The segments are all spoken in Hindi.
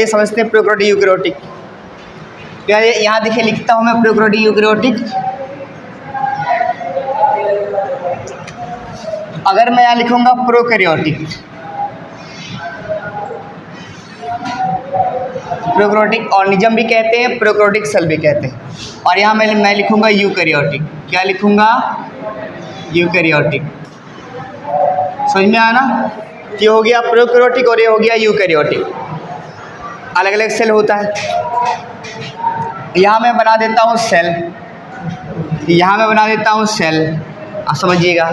ये समझते हैं प्रोकैरियोटिक यूकैरियोटिक। यहाँ देखिए लिखता हूँ मैं प्रोकैरियोटिक यूकैरियोटिक। अगर मैं यहाँ लिखूँगा प्रोकैरियोटिक, प्रोकैरियोटिक ऑर्गेनिज्म भी कहते हैं, प्रोकैरियोटिक सेल भी कहते हैं। और यहाँ मैं लिखूँगा यूकैरियोटिक। क्या लिखूँगा? यूकैरियोटिक। समझ में आया ना? ये हो गया प्रोकैरियोटिक और ये हो गया यूकैरियोटिक। अलग अलग सेल होता है। यहाँ मैं बना देता हूँ सेल, यहाँ मैं बना देता हूँ सेल। आप समझिएगा।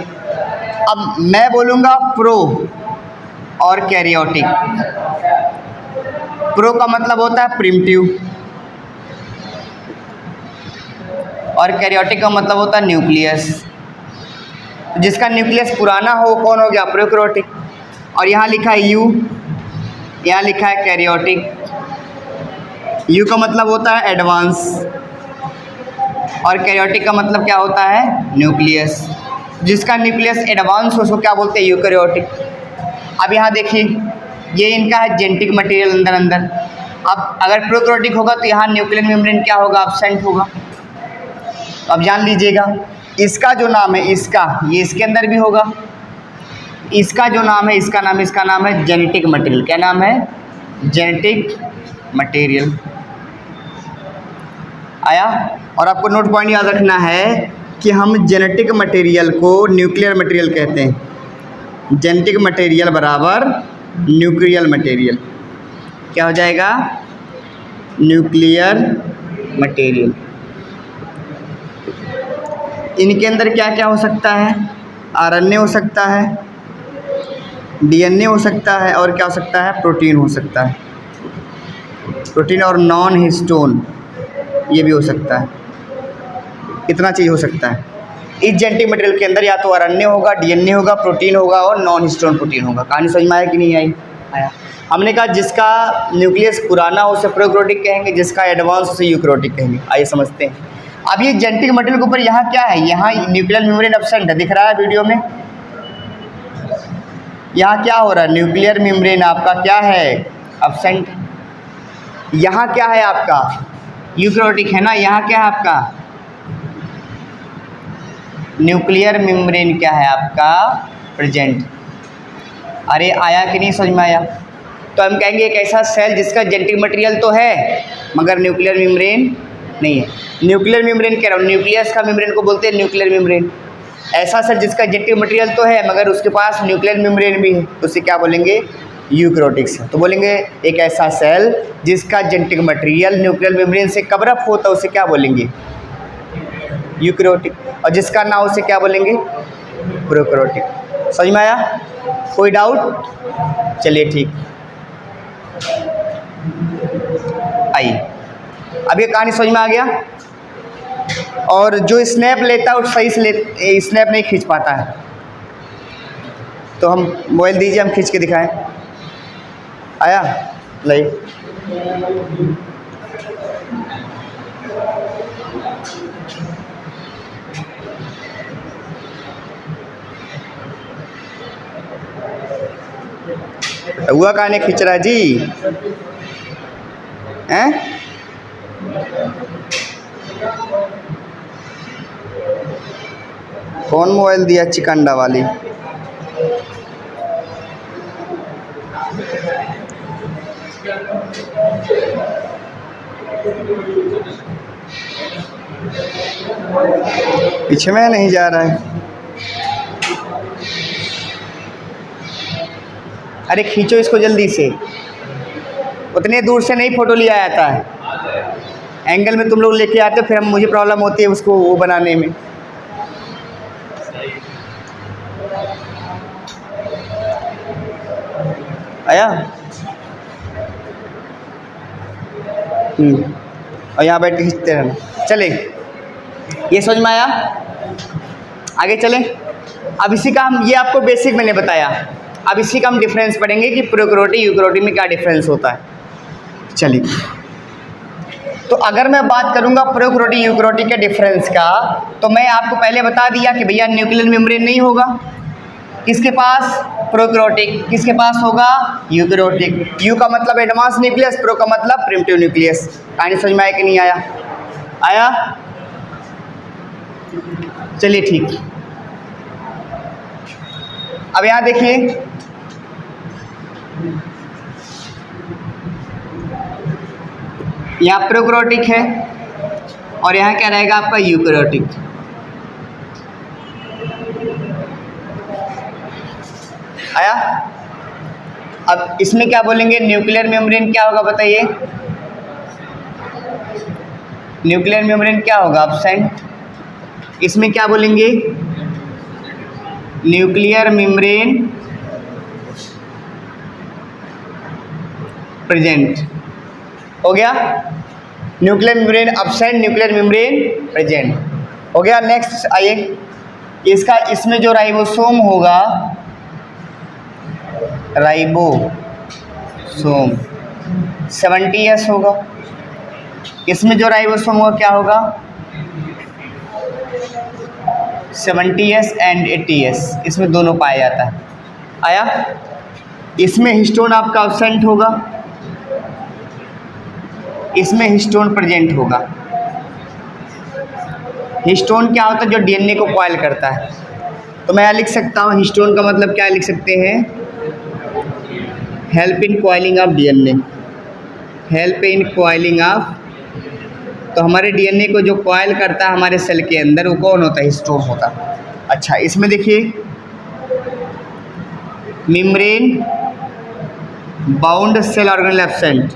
अब मैं बोलूँगा प्रो और कैरियोटिक। प्रो का मतलब होता है प्रिमिटिव और कैरियोटिक का मतलब होता है न्यूक्लियस। जिसका न्यूक्लियस पुराना हो कौन हो गया? प्रोकैरियोटिक। और यहाँ लिखा है यू, यहाँ लिखा है कैरियोटिक। यू का मतलब होता है एडवांस और कैरियोटिक का मतलब क्या होता है? न्यूक्लियस। जिसका न्यूक्लियस एडवांस हो उसको क्या बोलते हैं? यूकैरियोटिक। अब यहाँ देखिए ये इनका है जेनेटिक मटेरियल अंदर अंदर। अब अगर प्रोकैरियोटिक होगा तो यहाँ न्यूक्लियर मेम्ब्रेन क्या होगा? एब्सेंट होगा। तो अब जान लीजिएगा इसका जो नाम है इसका, ये इसके अंदर भी होगा। इसका जो नाम है इसका नाम है जेनेटिक मटेरियल। क्या नाम है? Genetic material. आया? और आपको नोट पॉइंट याद रखना है कि हम जेनेटिक मटेरियल को न्यूक्लियर मटेरियल कहते हैं। जेनेटिक मटेरियल बराबर न्यूक्लियर मटेरियल। क्या हो जाएगा? Nuclear material. इनके अंदर क्या क्या हो सकता है? आरएनए हो सकता है, डीएनए हो सकता है और क्या हो सकता है? प्रोटीन हो सकता है। प्रोटीन और नॉन हिस्टोन ये भी हो सकता है। इतना चीज़ हो सकता है इस जेनेटिक मटेरियल के अंदर। या तो आरएनए होगा, डीएनए होगा, प्रोटीन होगा और नॉन हिस्टोन प्रोटीन होगा। कहानी समझ में आया कि नहीं आई? आया। हमने कहा जिसका न्यूक्लियस पुराना हो उसे प्रोकैरियोटिक कहेंगे, जिसका एडवांस उसे यूकैरियोटिक कहेंगे। आइए समझते हैं। अब ये जेनेटिक मटेरियल के ऊपर यहाँ क्या है? यहाँ न्यूक्लियर मेम्ब्रेन एब्सेंट है, दिख रहा है वीडियो में। यहाँ क्या हो रहा है? न्यूक्लियर मेम्ब्रेन आपका क्या है? एब्सेंट। यहाँ क्या है आपका? यूकैरियोटिक है ना। यहाँ क्या है आपका? न्यूक्लियर मेम्ब्रेन क्या है आपका? प्रेजेंट। अरे आया कि नहीं समझ में आया? तो हम कहेंगे एक ऐसा सेल जिसका जेनेटिक मटेरियल तो है मगर न्यूक्लियर मेम्ब्रेन नहीं है। न्यूक्लियर मेम्ब्रेन कह रहा हूँ, न्यूक्लियस का मेम्ब्रेन को बोलते हैं न्यूक्लियर मेम्ब्रेन। ऐसा सेल जिसका जेनेटिक मटेरियल तो है मगर उसके पास न्यूक्लियर मेम्ब्रेन भी है, तो उसे क्या बोलेंगे? Eukaryotic cell. तो बोलेंगे एक ऐसा सेल जिसका जेनेटिक मटेरियल न्यूक्लियर मेम्ब्रेन से कवर अप होता है उसे क्या बोलेंगे? यूकैरियोटिक। और जिसका ना उसे क्या बोलेंगे? प्रोकैरियोटिक। समझ में आया? कोई डाउट? चलिए ठीक। आइए अब ये कहानी समझ में आ गया। और जो स्नैप लेता है वो सही से स्नैप नहीं खींच पाता है, तो हम मोबाइल दीजिए, हम खींच के दिखाएं। आया? ले हुआ कहानी खींच रहा है जी? हैं? कौन मोबाइल दिया? चिकंडा वाली। पीछे में नहीं जा रहा है। अरे खींचो इसको जल्दी से। उतने दूर से नहीं फ़ोटो लिया जाता है। एंगल में तुम लोग लेके आते हो, फिर हम मुझे प्रॉब्लम होती है उसको वो बनाने में। आया? और यहाँ बैठ के खींचते रहना। चले, ये समझ में आया? आगे चलें। अब इसी का हम, ये आपको बेसिक मैंने बताया, अब इसी का हम डिफरेंस पढ़ेंगे कि प्रोकैरियोटिक यूकैरियोटिक में क्या डिफरेंस होता है। चलिए, तो अगर मैं बात करूंगा प्रोकैरियोटिक यूकैरियोटिक के डिफरेंस का, तो मैं आपको पहले बता दिया कि भैया न्यूक्लियर मेम्ब्रेन नहीं होगा, किसके पास? प्रोकैरियोटिक। किसके पास होगा? यूकैरियोटिक। यू का मतलब एडवांस न्यूक्लियस, प्रो का मतलब प्रिमिटिव न्यूक्लियस। कहानी समझ में आया कि नहीं आया? आया? चलिए ठीक। अब यहाँ देखिए, यहाँ प्रोकैरियोटिक है और यहाँ क्या रहेगा आपका? यूकैरियोटिक। आया? अब इसमें क्या बोलेंगे? न्यूक्लियर मेम्ब्रेन क्या होगा बताइए? न्यूक्लियर मेम्ब्रेन क्या होगा? एब्सेंट। इसमें क्या बोलेंगे? Nuclear membrane present. हो गया? Nuclear membrane absent, nuclear membrane present. हो गया? नेक्स्ट आइए, इसका इसमें जो राइबोसोम होगा, राइबोसोम 70S होगा। इसमें जो राइबोसोम होगा क्या होगा? 70S एंड 80S, इसमें दोनों पाया जाता है। आया? इसमें हिस्टोन आपका एब्सेंट होगा, इसमें हिस्टोन प्रेजेंट होगा। हिस्टोन क्या होता है? जो डीएनए को कॉइल करता है। तो मैं यहाँ लिख सकता हूँ, हिस्टोन का मतलब क्या लिख सकते हैं? Help in coiling of DNA. Help in coiling of, तो हमारे डीएनए को जो कॉइल करता है हमारे सेल के अंदर, वो कौन होता है? हिस्टोन होता है। अच्छा, इसमें देखिए, membrane bound cell organelle absent.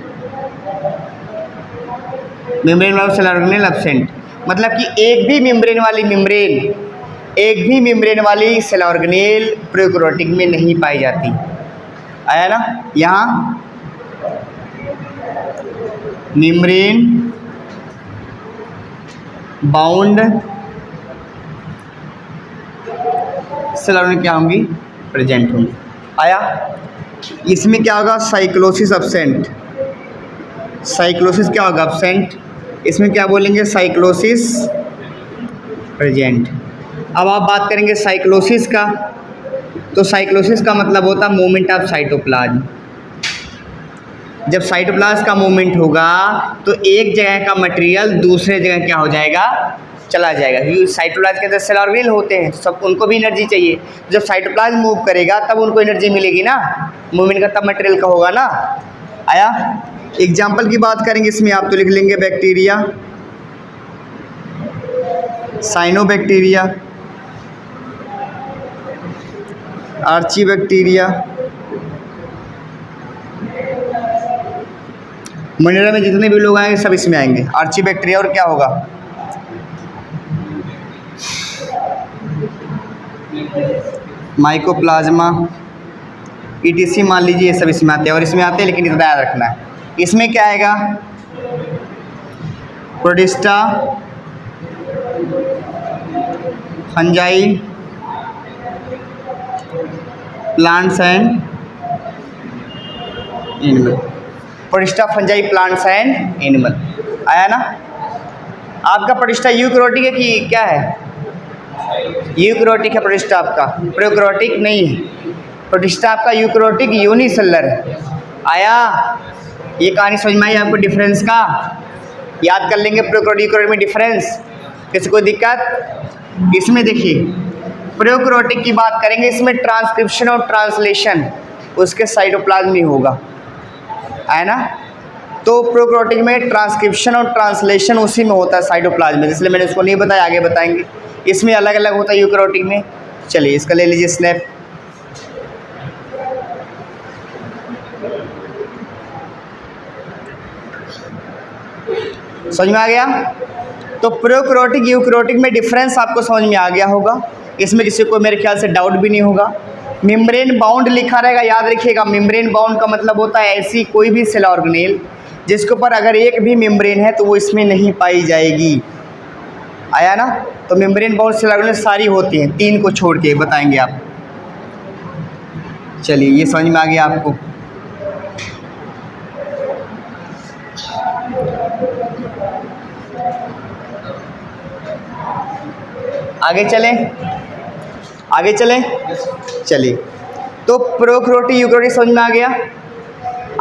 Membrane bound cell organelle absent मतलब कि एक भी मेम्ब्रेन वाली सेल ऑर्गेनेल प्रोकैरियोटिक में नहीं पाई जाती। आया ना? यहाँ मेम्ब्रेन बाउंड सेल ऑर्गेनेल क्या होंगी? प्रेजेंट होंगी। आया? इसमें क्या होगा? Cyclosis absent. साइक्लोसिस क्या होगा? एब्सेंट। इसमें क्या बोलेंगे? Cyclosis present. अब आप बात करेंगे साइक्लोसिस का, तो साइक्लोसिस का मतलब होता है मूवमेंट ऑफ साइटोप्लाज्म। जब साइटोप्लाज्म का मूवमेंट होगा तो एक जगह का मटेरियल दूसरे जगह क्या हो जाएगा? चला जाएगा। क्योंकि साइटोप्लाज्म के अंदर सेल ऑर्गेनेल होते हैं, सब उनको भी एनर्जी चाहिए। जब साइटोप्लाज्म मूव करेगा तब उनको एनर्जी मिलेगी ना, मूवमेंट का तब मटेरियल का होगा ना। आया? एग्जाम्पल की बात करेंगे इसमें, आप तो लिख लेंगे बैक्टीरिया, साइनोबैक्टीरिया, आर्चीबैक्टीरिया। मोनेरा में जितने भी लोग आएंगे सब इसमें आएंगे। आर्चीबैक्टीरिया और क्या होगा? माइकोप्लाज्मा, ईटीसी मान लीजिए, ये सब इसमें आते हैं। और इसमें आते हैं, लेकिन इतना याद रखना है, इसमें क्या आएगा? Protista, fungi, plants and animal. Protista, fungi, plants and animal. आया ना? आपका प्रोटिस्टा यूकैरियोटिक है कि क्या है? यूकैरियोटिक है प्रोटिस्टा आपका, प्रोकैरियोटिक नहीं है। प्रोटिस्टा आपका यूकैरियोटिक यूनिसेलुलर है। आया? ये कहानी समझ में आई आपको डिफरेंस का? याद कर लेंगे प्रोकैरियोटिक में डिफरेंस। किसी को दिक्कत? इसमें देखिए, प्रोकैरियोटिक की बात करेंगे, इसमें ट्रांसक्रिप्शन और ट्रांसलेशन उसके साइटोप्लाज्म में होगा। है ना? तो प्रोकैरियोटिक में ट्रांसक्रिप्शन और ट्रांसलेशन उसी में होता है, साइटोप्लाज्म में, इसलिए मैंने उसको नहीं बताया, आगे बताएंगे। इसमें अलग अलग होता है यूकैरियोटिक में। चलिए इसका ले लीजिए स्नैप। समझ में आ गया? तो प्रोकैरियोटिक यूकैरियोटिक में डिफरेंस आपको समझ में आ गया होगा। इसमें किसी को मेरे ख्याल से डाउट भी नहीं होगा। मेम्ब्रेन बाउंड लिखा रहेगा, याद रखिएगा। मेम्ब्रेन बाउंड का मतलब होता है ऐसी कोई भी सेल ऑर्गेनेल जिसके ऊपर अगर एक भी मेम्ब्रेन है तो वो इसमें नहीं पाई जाएगी। आया ना? तो मेम्ब्रेन बाउंड सेल ऑर्गेनेल सारी होती हैं, 3 को छोड़ के बताएंगे आप। चलिए ये समझ में आ गया आपको। आगे चलें। आगे चलें, चलिए। तो प्रोकैरियोटिक यूकेरियोटिक समझ में आ गया।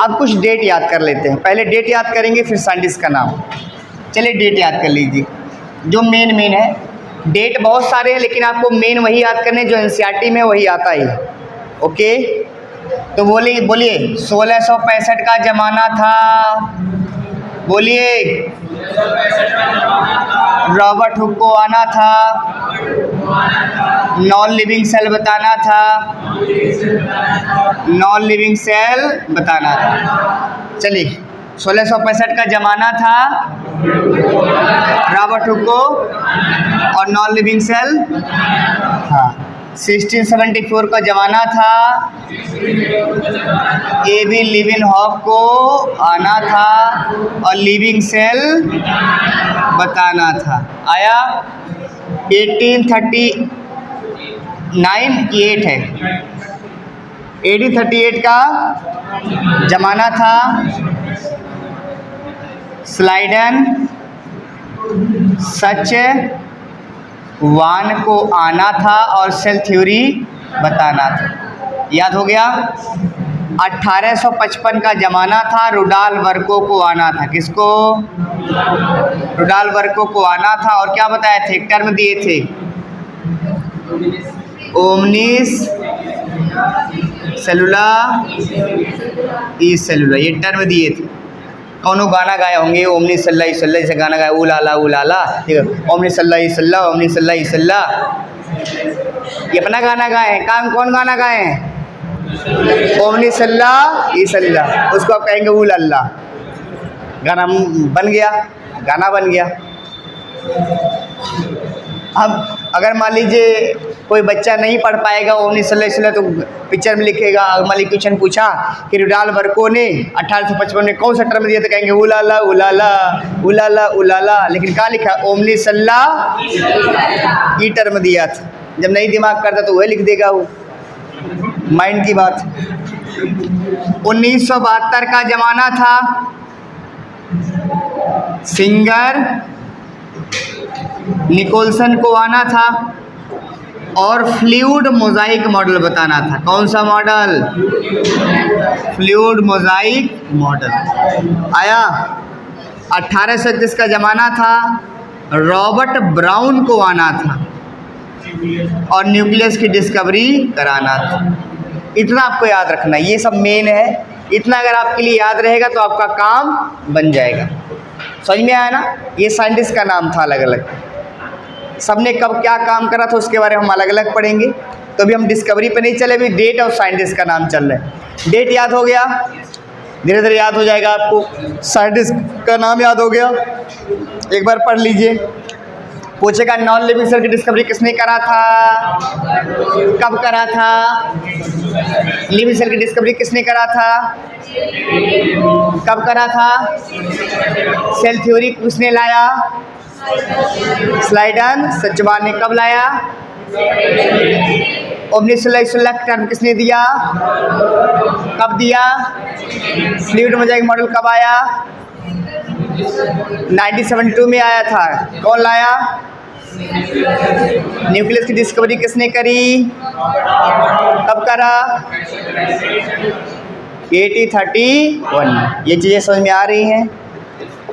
अब कुछ डेट याद कर लेते हैं। पहले डेट याद करेंगे, फिर साइंटिस्ट का नाम। चलिए डेट याद कर लीजिए, जो मेन है। डेट बहुत सारे हैं, लेकिन आपको मेन वही याद करने जो एनसीईआरटी में वही आता ही। ओके, तो बोलिए 1665 का ज़माना था। बोलिए, रॉबर्ट हुक को आना था, नॉन लिविंग सेल बताना था, नॉन लिविंग सेल बताना था। चलिए 1665 का ज़माना था, रॉबर्ट हुक को, और नॉन लिविंग सेल। हाँ, 1674 का ज़माना था, एबी लिविनहॉफ को आना था और लिविंग सेल बताना था। आया 1839 की 8 है, 1838 का ज़माना था, स्लाइडन सच वान को आना था और सेल थ्योरी बताना था। याद हो गया। 1855 का ज़माना था, रुडॉल्फ वर्को को आना था। किसको? रुडॉल्फ वर्को को आना था। और क्या बताया थे, एक टर्म दिए थे, ओमनिस सेलुला ई सेलुला, ये टर्म दिए थे। कौनो गाना गाए होंगे, ओमनी सल्ला ई सल्ला, जैसे गाना गाया उलाला उलाला, ठीक है, ओमनी सल्ला ई सल्ला, ओमनी सल्ला ई सल्ला, ये अपना गाना गाए हैं। काम कौन गाना गाए हैं? ओमनी सल्ला ई सल्ला, उसको आप कहेंगे उलाला। गाना बन गया, गाना बन गया। अब अगर मान लीजिए कोई बच्चा नहीं पढ़ पाएगा ओमनी सल्ला ई सल्ला, तो पिक्चर में लिखेगा, मान लीजिए क्वेश्चन पूछा कि रुडॉल्फ वर्को ने 1855 में कौन सा टर्म दिया, तो कहेंगे उलाला उलाला उलाला उलाला। लेकिन कहाँ लिखा? ओमनी सल्ला ई टर्म दिया था। जब नहीं दिमाग करता तो वह लिख देगा, वो माइंड की बात। 1972 का ज़माना था, सिंगर निकोलसन को आना था और फ्लूइड मोज़ाइक मॉडल बताना था। कौन सा मॉडल? Fluid mosaic model. आया 1831 का ज़माना था, रॉबर्ट ब्राउन को आना था और न्यूक्लियस की डिस्कवरी कराना था। इतना आपको याद रखना, ये सब मेन है। इतना अगर आपके लिए याद रहेगा तो आपका काम बन जाएगा। समझ में आया ना? ये साइंटिस्ट का नाम था, अलग अलग सबने कब क्या काम करा था उसके बारे में हम अलग अलग पढ़ेंगे। तो अभी हम डिस्कवरी पे नहीं चले, अभी डेट और साइंटिस्ट का नाम चल रहा है। डेट याद हो गया, धीरे धीरे याद हो जाएगा आपको। साइंटिस्ट का नाम याद हो गया, एक बार पढ़ लीजिए। पूछेगा नॉन लिविंग सेल की डिस्कवरी किसने करा था, कब करा था? लिविंग सेल की डिस्कवरी किसने करा था, कब करा था? सेल थ्योरी किसने लाया? स्लाइडन सचवान ने कब लाया? ओमनी सल्ला ई सल्ला का टर्म किसने दिया, कब दिया? फ्लूइड मोज़ाइक मॉडल कब आया? 1972 में आया था। कौन लाया? न्यूक्लियस की डिस्कवरी किसने करी, कब करा? 1831। ये चीज़ें समझ में आ रही हैं?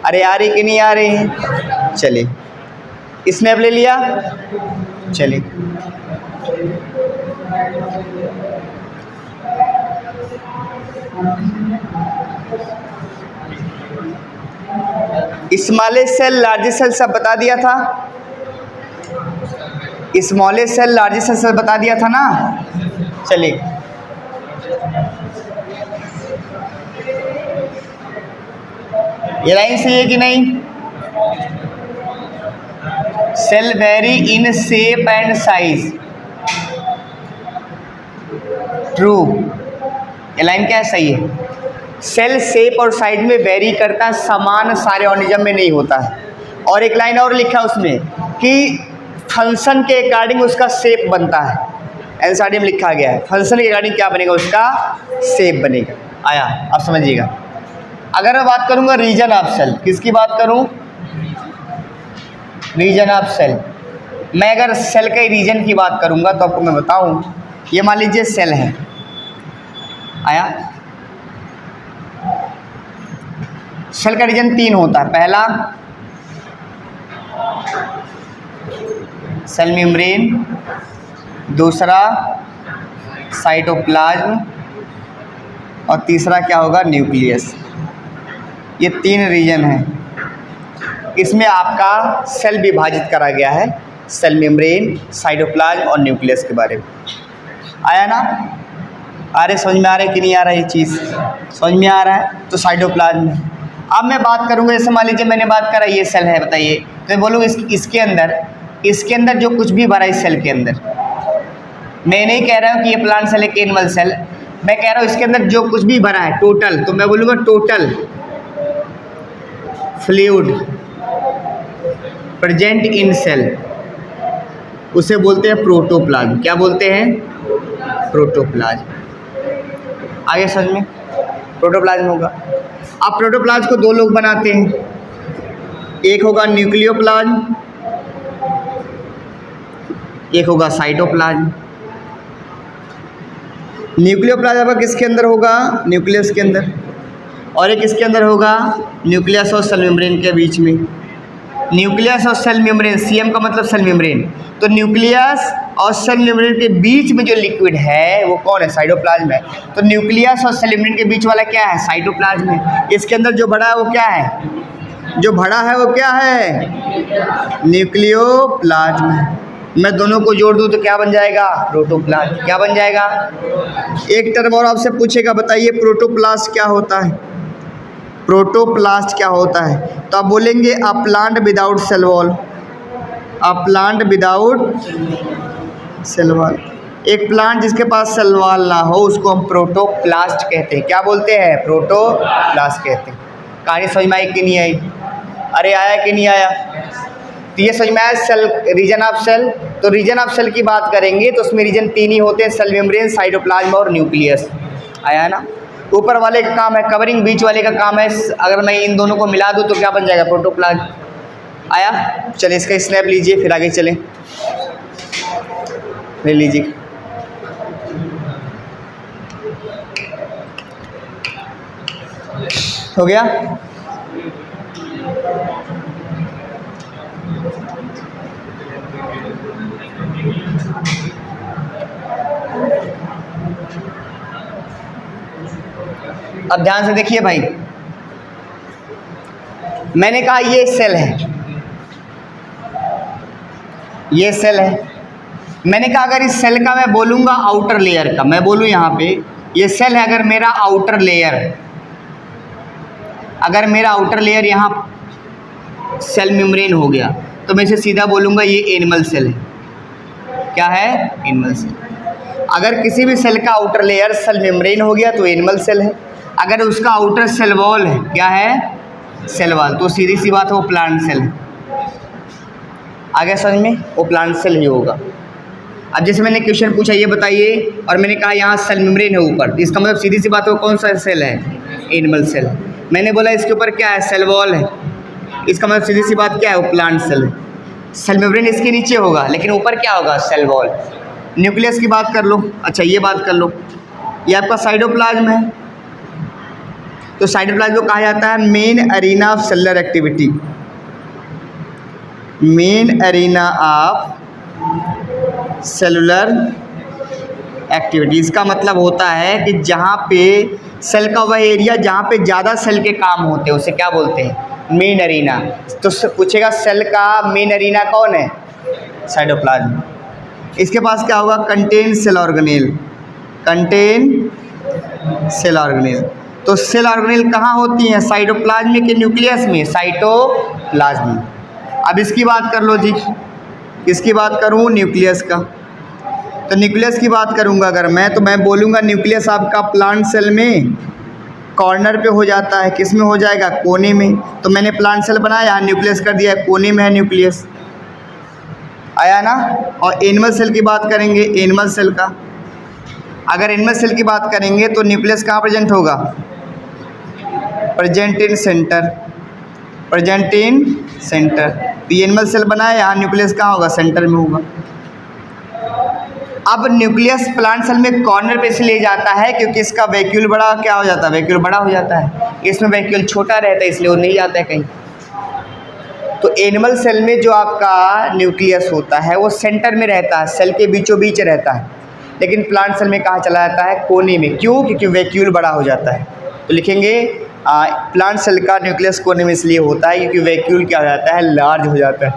अरे आ रही कि नहीं आ रही हैं? चलिए स्नैप ले लिया। चलिए स्मॉलेस्ट सेल लार्जेस्ट सेल सब बता दिया था। स्मॉलेस्ट सेल लार्जेस्ट सेल बता दिया था ना। चलिए ये लाइन सही है कि नहीं? Cell vary in shape and size, true. ये लाइन क्या है? सही है। सेल शेप और साइज में वेरी करता है, समान सारे ऑर्गेनिज्म में नहीं होता है। और एक लाइन और लिखा है उसमें कि फंक्शन के अकॉर्डिंग उसका शेप बनता है। एनसीईआरटी में लिखा गया है फंक्शन के अकॉर्डिंग क्या बनेगा, उसका शेप बनेगा। आया, आप समझिएगा। अगर मैं बात करूंगा रीजन ऑफ सेल, किसकी बात करूं? Region of cell. मैं अगर सेल के रीजन की बात करूँगा तो आपको मैं बताऊँ, ये मान लीजिए सेल है, आया। सेल का रीजन 3 होता है। पहला सेल मेम्ब्रेन, दूसरा साइटोप्लाज्म और तीसरा क्या होगा, न्यूक्लियस। ये 3 रीजन हैं। इसमें आपका सेल विभाजित करा गया है, सेल मेम्ब्रेन, साइटोप्लाज्म और न्यूक्लियस के बारे में। आया ना? अरे समझ में आ रहा है कि नहीं आ रहा है? ये चीज़ समझ में आ रहा है? तो साइटोप्लाज्म। अब मैं बात करूँगा, जैसे मान लीजिए मैंने बात करा ये सेल है, बताइए, तो मैं बोलूँगा इसके अंदर जो कुछ भी भरा है इस सेल के अंदर, मैं नहीं कह रहा हूँ कि ये प्लांट सेल है कि एनिमल सेल, मैं कह रहा हूँ इसके अंदर जो कुछ भी भरा है टोटल, तो मैं बोलूँगा total fluid present in cell, उसे बोलते हैं प्रोटोप्लाज्म। क्या बोलते हैं? प्रोटोप्लाज्म। आगे समझ में, प्रोटोप्लाज्म होगा। अब प्रोटोप्लाज्म को 2 लोग बनाते हैं, एक होगा न्यूक्लियोप्लाज्म, एक होगा साइटोप्लाज्म। न्यूक्लियोप्लाज्म किसके अंदर होगा? न्यूक्लियस के अंदर। और एक किसके अंदर होगा? न्यूक्लियस और सेल मेम्ब्रेन के बीच में। न्यूक्लियस और सेल मेम्ब्रेन, सीएम का मतलब सेल मेम्ब्रेन, तो न्यूक्लियस और सेल मेम्ब्रेन के बीच में जो लिक्विड है वो कौन है? साइटोप्लाज्म है। तो न्यूक्लियस और सेल मेम्ब्रेन के बीच वाला क्या है? साइटोप्लाज्म है। इसके अंदर जो भरा है वो क्या है? जो भरा है वो क्या है? न्यूक्लियोप्लाज्म। मैं दोनों को जोड़ दूं तो क्या बन जाएगा? प्रोटोप्लाज्म। क्या बन जाएगा? एक टर्म और आपसे पूछेगा, बताइए प्रोटोप्लास्ट क्या होता है? प्रोटोप्लास्ट क्या होता है? तो आप बोलेंगे a plant without cell wall. A plant without cell wall, एक प्लांट जिसके पास सेल वॉल ना हो उसको हम प्रोटोप्लास्ट कहते हैं। क्या बोलते हैं? प्रोटोप्लास्ट कहते हैं। कहानी समझ में आई कि नहीं आई? अरे आया कि नहीं आया? तो ये समझ में आया सेल, रीजन ऑफ सेल। तो रीजन ऑफ सेल की बात करेंगे तो उसमें रीजन 3 ही होते हैं, सेल मेम्ब्रेन, साइटोप्लाज्म और न्यूक्लियस। आया है ना? ऊपर वाले का काम है कवरिंग, बीच वाले का काम है, अगर मैं इन दोनों को मिला दूं तो क्या बन जाएगा? प्रोटोप्लाज्म। आया? चलिए इसका स्नैप लीजिए, फिर आगे चलें। ले लीजिए। हो गया? अब ध्यान से देखिए भाई, मैंने कहा ये सेल है, ये सेल है। मैंने कहा अगर इस सेल का मैं बोलूँगा आउटर लेयर का, मैं बोलूँ यहाँ पे ये सेल है, अगर मेरा आउटर लेयर, अगर मेरा आउटर लेयर यहाँ सेल मेम्ब्रेन हो गया तो मैं इसे सीधा बोलूँगा ये एनिमल सेल है। क्या है? Animal cell. अगर किसी भी सेल का आउटर लेयर सेल मेम्ब्रेन हो गया तो एनिमल सेल है। अगर उसका आउटर सेल वॉल है, क्या है? सेल वॉल, तो सीधी सी बात है वो प्लांट सेल है। आगे समझ में, वो प्लांट सेल ही होगा। अब जैसे मैंने क्वेश्चन पूछा ये बताइए, और मैंने कहा यहाँ सेल मेम्ब्रेन है ऊपर, इसका मतलब सीधी सी बात है वो कौन सा सेल है? एनिमल सेल है। मैंने बोला इसके ऊपर क्या है? सेल वॉल है, इसका मतलब सीधी सी बात क्या है? वो प्लांट सेल है। सेल मेम्ब्रेन इसके नीचे होगा लेकिन ऊपर क्या होगा? Cell wall. न्यूक्लियस की बात कर लो, अच्छा ये बात कर लो, ये आपका साइटोप्लाज्म है। तो साइटोप्लाज्म को कहा जाता है main arena of cellular activity. Main arena of cellular activity, इसका मतलब होता है कि जहाँ पे सेल का वह एरिया जहाँ पे ज़्यादा सेल के काम होते हैं उसे क्या बोलते हैं? Main arena. तो पूछेगा सेल का मेन एरिना कौन है? साइटोप्लाज्म। इसके पास क्या होगा? Contain cell organelle. Contain cell organelle. तो सेल ऑर्गेनेल कहाँ होती हैं? साइटोप्लाज्म के न्यूक्लियस में, साइटोप्लाज्म। अब इसकी बात कर लो जी, किसकी बात करूँ? न्यूक्लियस का। तो न्यूक्लियस की बात करूँगा अगर मैं, तो मैं बोलूँगा न्यूक्लियस आपका प्लांट सेल में कॉर्नर पे हो जाता है। किस में हो जाएगा? कोने में। तो मैंने प्लांट सेल बनाया, न्यूक्लियस कर दिया, कोने में है न्यूक्लियस। आया ना? और एनिमल सेल की बात करेंगे, एनिमल सेल का, अगर एनिमल सेल की बात करेंगे तो न्यूक्लियस कहाँ प्रेजेंट होगा? Present in centre. Present in centre. तो ये एनिमल सेल बना है, यहाँ न्यूक्लियस कहाँ होगा, सेंटर में होगा। अब न्यूक्लियस प्लांट सेल में कॉर्नर पे इसलिए जाता है क्योंकि इसका वैक्यूल बड़ा क्या हो जाता है, वैक्यूल बड़ा हो जाता है। इसमें वैक्यूल छोटा रहता है इसलिए वो नहीं जाता है कहीं। तो एनिमल सेल में जो आपका न्यूक्लियस होता है वो सेंटर में रहता है, सेल के बीचों बीच रहता है। लेकिन प्लांट सेल में कहाँ चला जाता है, कोने में। क्यों? क्योंकि वैक्यूल बड़ा हो जाता है। तो लिखेंगे प्लांट सेल का न्यूक्लियस कोने में इसलिए होता है क्योंकि वैक्यूल क्या हो जाता है, लार्ज हो जाता है।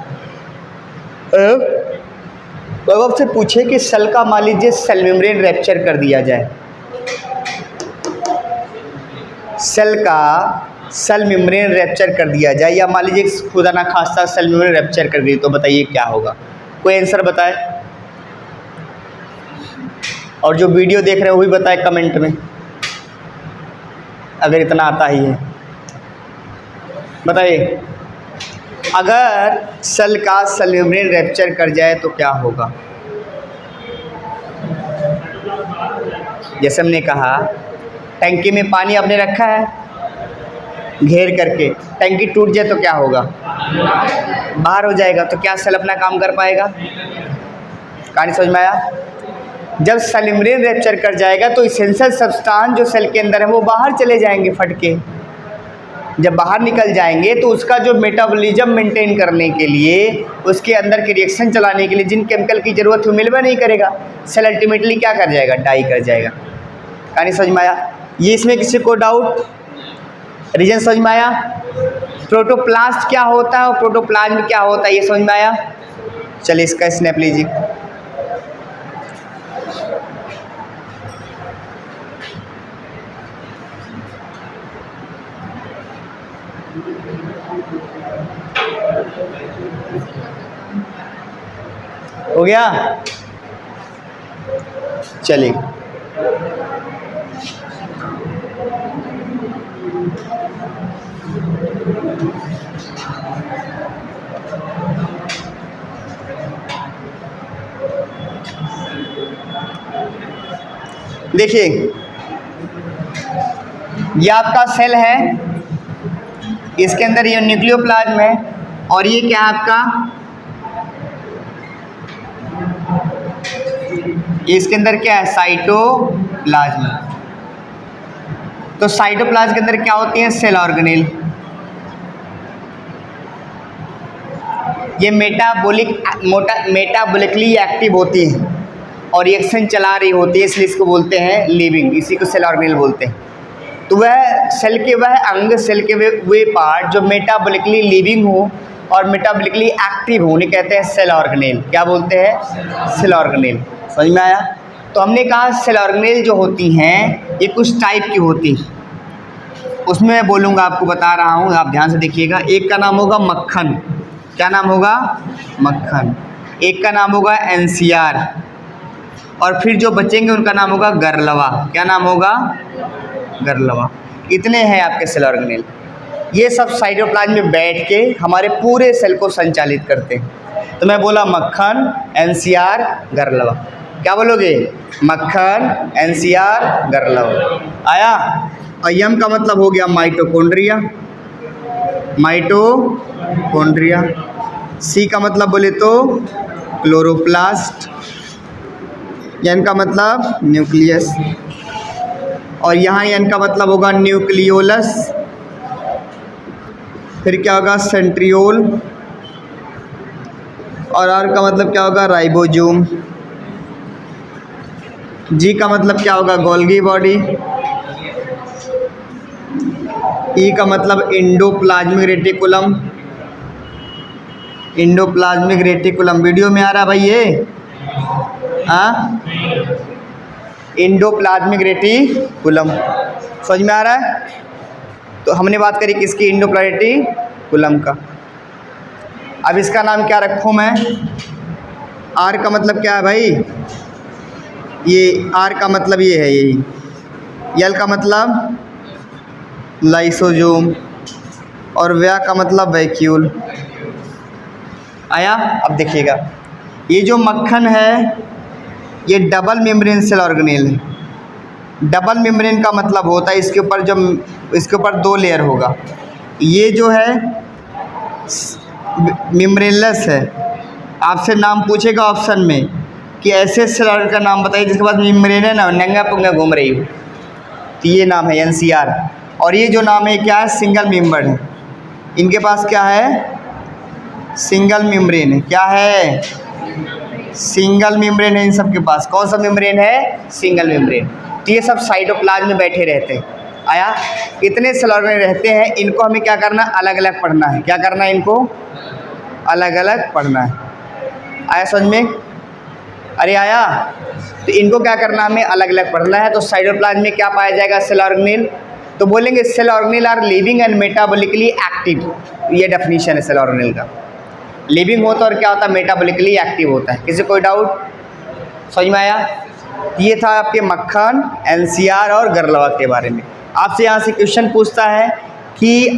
तो अब आपसे पूछे कि सेल का मान लीजिए सेल मेम्ब्रेन रैप्चर कर दिया जाए, सेल का सेल मेम्ब्रेन रैप्चर कर दिया जाए, या मान लीजिए खुदा ना खास्ता सेल मेम्ब्रेन रैप्चर कर दी, तो बताइए क्या होगा? कोई आंसर बताए, और जो वीडियो देख रहे हैं वो भी बताए कमेंट में, अगर इतना आता ही है। बताइए, अगर सेल का सेल मेम्ब्रेन रैप्चर कर जाए तो क्या होगा? जैसे हमने कहा टंकी में पानी आपने रखा है घेर करके, टंकी टूट जाए तो क्या होगा, बाहर हो जाएगा। तो क्या सेल अपना काम कर पाएगा? कहानी समझ में आया? जब सेल मेम्ब्रेन रैप्चर कर जाएगा तो इसेंशियल सब्सटेंस जो सेल के अंदर है वो बाहर चले जाएंगे फट के। जब बाहर निकल जाएंगे तो उसका जो मेटाबॉलिज्म मेंटेन करने के लिए, उसके अंदर के रिएक्शन चलाने के लिए जिन केमिकल की ज़रूरत है मिलवा नहीं करेगा, सेल अल्टीमेटली क्या कर जाएगा, डाई कर जाएगा। कहानी समझ में आया? ये इसमें किसी को डाउट, रीजन समझ में आया? प्रोटोप्लास्ट क्या होता है और प्रोटोप्लाज्म क्या होता है ये समझ में आया? चलिए इसका स्नैप लीजिए। हो गया? चलिए, देखिए ये आपका सेल है, इसके अंदर ये न्यूक्लियोप्लाज्म है, और ये क्या है आपका, इसके अंदर क्या है, साइटोप्लाज्म। तो साइटोप्लाज्म के अंदर क्या होती है, सेल ऑर्गेनेल। ये मेटाबॉलिकली एक्टिव होती है और रिएक्शन चला रही होती है, इसलिए इसको बोलते हैं लिविंग, इसी को सेल ऑर्गेनेल बोलते हैं। तो वह सेल के वह अंग, सेल के वे पार्ट जो मेटाबॉलिकली लिविंग हो और मेटाबॉलिकली एक्टिव हो, उन्हें कहते हैं सेल ऑर्गेनेल। क्या बोलते हैं? Cell organelle. समझ में आया? तो हमने कहा सेल ऑर्गेनेल जो होती हैं ये कुछ टाइप की होती हैं, उसमें मैं बोलूँगा, आपको बता रहा हूँ, आप ध्यान से देखिएगा। एक का नाम होगा मक्खन। क्या नाम होगा? मक्खन। एक का नाम होगा एनसीआर, और फिर जो बचेंगे उनका नाम होगा गरलवा। क्या नाम होगा? गरलवा। इतने हैं आपके सेल ऑर्गेनेल। ये सब साइटोप्लाज्म में बैठ के हमारे पूरे सेल को संचालित करते हैं। तो मैं बोला मक्खन, एनसीआर, गरलवा। क्या बोलोगे? मक्खन, एनसीआर, गरलवा। आया? और यम का मतलब हो गया माइटोकॉन्ड्रिया, माइटोकॉन्ड्रिया। सी का मतलब बोले तो क्लोरोप्लास्ट, एन का मतलब न्यूक्लियस, और यहाँ एन का मतलब होगा न्यूक्लियोलस। फिर क्या होगा? सेंट्रियोल, और आर का मतलब क्या होगा? राइबोजोम। जी का मतलब क्या होगा? Golgi body. ई का मतलब endoplasmic reticulum, endoplasmic reticulum. Video में आ रहा भाई ये? हाँ, इंडोप्लाज्मिक रेटिकुलम समझ में आ रहा है? तो हमने बात करी किसकी? इंडोप्लाज्मिक रेटिकुलम का। अब इसका नाम क्या रखूँ मैं? आर का मतलब क्या है भाई? ये आर का मतलब ये है, यही। यल का मतलब लाइसोजोम, और व्या का मतलब वैक्यूल। आया? अब देखिएगा, ये जो मक्खन है ये डबल मेम्ब्रेन सेल ऑर्गेनेल है। डबल मेम्ब्रेन का मतलब होता है इसके ऊपर दो लेयर होगा। ये जो है मेम्ब्रेनलेस है। आपसे नाम पूछेगा ऑप्शन में कि ऐसे सेल ऑर्गन का नाम बताइए जिसके पास मेम्ब्रेन है ना, नंगा पुंगा घूम रही हो, तो ये नाम है NCR। और ये जो नाम है क्या है, सिंगल मेम्बर्ड है। इनके पास क्या है, सिंगल मेम्ब्रेन है। क्या है, सिंगल मेम्ब्रेन है इन सब के पास। कौन सा मेम्ब्रेन है, सिंगल मेम्ब्रेन। तो ये सब साइटोप्लाज्म में बैठे रहते हैं। आया, इतने सेल ऑर्गन रहते हैं, इनको हमें क्या करना, अलग अलग पढ़ना है। क्या करना है, इनको अलग अलग पढ़ना है। आया समझ में, अरे आया। तो इनको क्या करना, हमें अलग अलग पढ़ना है। तो साइटोप्लाज्म में क्या पाया जाएगा, सेल ऑर्गेनेल। तो बोलेंगे cell organelle are living and metabolically active. ये डेफिनेशन है सेल ऑर्गेनेल का। लिविंग होता है और क्या होता है, मेटाबॉलिकली एक्टिव होता है। किसी कोई डाउट, समझ में आया। ये था आपके मक्खन, NCR और गरलवा के बारे में। आपसे यहाँ से क्वेश्चन पूछता है कि